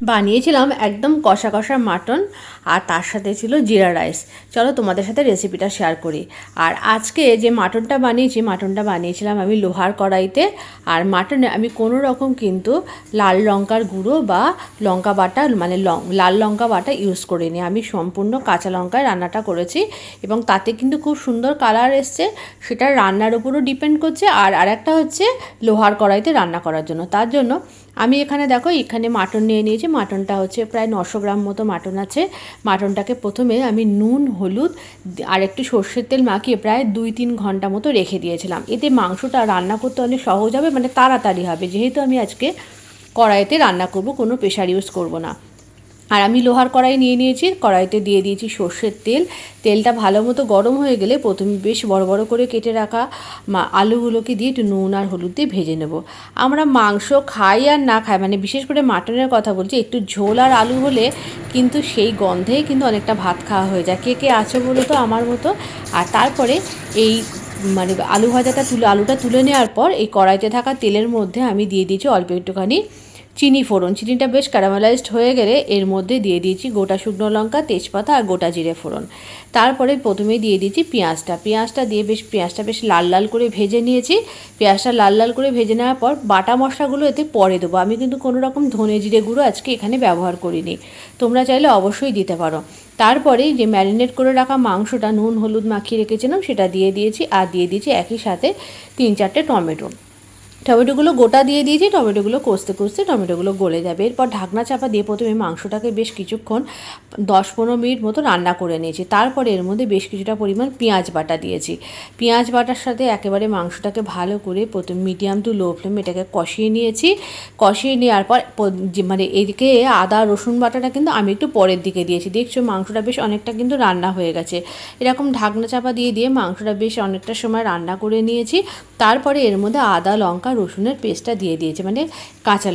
বানিয়েছিলাম একদম কষা কষা মাটন, আর তার সাথে ছিল জিরা রাইস। চলো তোমাদের সাথে রেসিপিটা শেয়ার করি। আর আজকে যে মাটনটা বানিয়েছিলাম আমি লোহার কড়াইতে। আর মাটনে আমি কোনো রকম কিন্তু লাল লঙ্কার গুঁড়ো বা লঙ্কা বাটা মানে লাল লঙ্কা বাটা ইউজ করিনি। আমি সম্পূর্ণ কাঁচা লঙ্কায় রান্নাটা করেছি এবং তাতে কিন্তু খুব সুন্দর কালার এসছে। সেটা রান্নার উপরও ডিপেন্ড করছে। আর আরেকটা হচ্ছে লোহার কড়াইতে রান্না করার জন্য। তার জন্য আমি এখানে মাটন নিয়ে নিয়েছি। মাটনটা হচ্ছে প্রায় 900 গ্রাম মতো মাটন আছে। মাটনটাকে প্রথমে আমি নুন, হলুদ আর একটু সর্ষের তেল মাখিয়ে প্রায় 2-3 ঘন্টা মতো রেখে দিয়েছিলাম। এতে মাংসটা রান্না করতে অনেক সহজ হবে, মানে তাড়াতাড়ি হবে, যেহেতু আমি আজকে কড়াইতে রান্না করব, কোনো প্রেশার ইউজ করব না। আর আমি লোহার কড়াই নিয়ে নিয়েছি, কড়াইতে দিয়ে দিয়েছি সর্ষের তেল। তেলটা ভালো মতো গরম হয়ে গেলে প্রথমে বেশ বড় বড় করে কেটে রাখা আলুগুলোকে দিয়ে একটু নুন আর হলুদ দিয়ে ভেজে নেব। আমরা মাংস খাই আর না খাই, মানে বিশেষ করে মাটনের কথা বলছি, একটু ঝোল আর আলু হলে কিন্তু সেই গন্ধেই কিন্তু অনেকটা ভাত খাওয়া হয়ে যায়। কে কে আছো বলো তো আমার মতো। আর তারপরে এই মানে আলুটা তুলে নেওয়ার পর এই কড়াইতে থাকা তেলের মধ্যে আমি দিয়ে দিয়েছি অল্প একটুখানি চিনি ফোড়ন। চিনিটা বেশ ক্যারামেলাইজড হয়ে গেলে এর মধ্যে দিয়ে দিয়েছি গোটা শুকনো লঙ্কা, তেজপাতা আর গোটা জিরে ফোড়ন। তারপরে প্রথমেই দিয়ে দিয়েছি পেঁয়াজটা দিয়ে পেঁয়াজটা বেশ লাল লাল করে ভেজে নিয়েছি। পেঁয়াজটা লাল লাল করে ভেজে নেওয়ার পর বাটা মশলাগুলো এতে পরে দেবো। আমি কিন্তু কোনো রকম ধনে জিরে গুঁড়ো আজকে এখানে ব্যবহার করিনি, তোমরা চাইলে অবশ্যই দিতে পারো। তারপরে যে ম্যারিনেট করে রাখা মাংসটা নুন হলুদ মাখিয়ে রেখেছিলাম সেটা দিয়ে দিয়েছি, আর দিয়ে দিয়েছি একই সাথে 3-4টে টমেটোগুলো গোটা দিয়ে দিয়েছি। টমেটোগুলো কষতে কষতে টমেটোগুলো গলে যাবে। এরপর ঢাকনা চাপা দিয়ে প্রথমে মাংসটাকে বেশ কিছুক্ষণ 10-15 মিনিট মতো রান্না করে নিয়েছি। তারপরে এর মধ্যে বেশ কিছুটা পরিমাণ পেঁয়াজ বাটা দিয়েছি। পেঁয়াজ বাটার সাথে একেবারে মাংসটাকে ভালো করে প্রথমে মিডিয়াম টু লো ফ্লেম এটাকে কষিয়ে নিয়েছি। কষিয়ে নেওয়ার পর মানে এদিকে আদা রসুন বাটাটা কিন্তু আমি একটু পরের দিকে দিয়েছি। দেখছো মাংসটা বেশ অনেকটা কিন্তু রান্না হয়ে গেছে। এরকম ঢাকনা চাপা দিয়ে দিয়ে মাংসটা বেশ অনেকটা সময় রান্না করে নিয়েছি। তারপরে এর মধ্যে আদা লঙ্কা রসুনের পেস্টটা দিয়ে দিয়েছি, মানে কাঁচা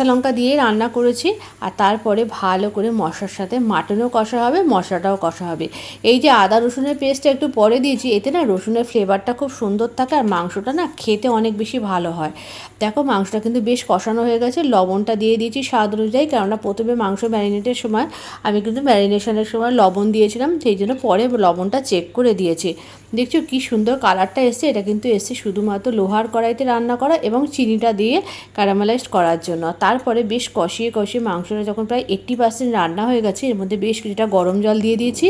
লঙ্কা দিয়ে রান্না করেছি। আর তারপরে ভালো করে মশলার সাথে মাটনও কষা হবে, মশলাটাও কষা হবে। এই যে আদা রসুনের পেস্টটা একটু পরে দিয়েছি, এতে না রসুনের ফ্লেভারটা খুব সুন্দর থাকে আর মাংসটা না খেতে অনেক বেশি ভালো হয়। দেখো মাংসটা কিন্তু বেশ কষানো হয়ে গেছে। লবণটা দিয়ে দিয়েছি স্বাদ অনুযায়ী, কেননা প্রথমে মাংস ম্যারিনেটের সময় আমি কিন্তু ম্যারিনেশনের সময় লবণ দিয়েছিলাম, সেই জন্য পরে লবণটা চেক করে দিয়েছি। দেখছো কি সুন্দর কালারটা এসছে। এটা কিন্তু এসছে শুধুমাত্র লোহার কড়াইতে রান্না করা এবং চিনিটা দিয়ে ক্যারামেলাইজড করার জন্য। তারপরে বেশ কষিয়ে মাংসটা যখন প্রায় 80% রান্না হয়ে গেছে, এর মধ্যে বেশ কিছুটা গরম জল দিয়ে দিয়েছি,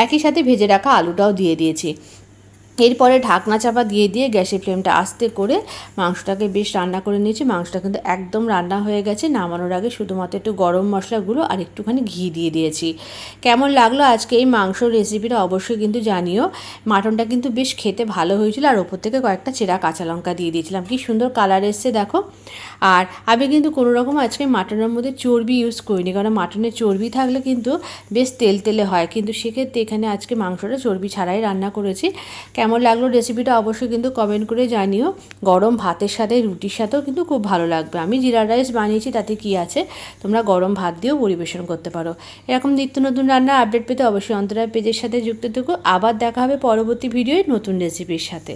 একই সাথে ভেজে রাখা আলুটাও দিয়ে দিয়েছি। এরপরে ঢাকনা চাপা দিয়ে দিয়ে গ্যাসের ফ্লেমটা আস্তে করে মাংসটাকে বেশ রান্না করে নিয়েছি। মাংসটা কিন্তু একদম রান্না হয়ে গেছে। নামানোর আগে শুধুমাত্র একটু গরম মশলাগুলো আর একটুখানি ঘি দিয়ে দিয়েছি। কেমন লাগলো আজকে এই মাংসর রেসিপিটা অবশ্যই কিন্তু জানিও। মাটনটা কিন্তু বেশ খেতে ভালো হয়েছিল, আর ওপর থেকে কয়েকটা চেরা কাঁচা লঙ্কা দিয়ে দিয়েছিলাম। কি সুন্দর কালার এসছে দেখো। আর আমি কিন্তু কোনো রকম আজকে মাটনের মধ্যে চর্বি ইউজ করিনি, কারণ মাটনের চর্বি থাকলে কিন্তু বেশ তেলে হয়, কিন্তু সেক্ষেত্রে এখানে আজকে মাংসটা চর্বি ছাড়াই রান্না করেছি। কেমন লাগলো রেসিপিটা অবশ্যই কিন্তু কমেন্ট করে জানিও। গরম ভাতের সাথে রুটির সাথেও কিন্তু খুব ভালো লাগবে। আমি জিরা রাইস বানিয়েছি, তাতে কি আছে, তোমরা গরম ভাত দিয়েও পরিবেশন করতে পারো। এরকম নিত্য নতুন রান্নার আপডেট পেতে অবশ্যই অন্তরায় পেজের সাথে যুক্ত থেকো। আবার দেখা হবে পরবর্তী ভিডিওয় নতুন রেসিপির সাথে।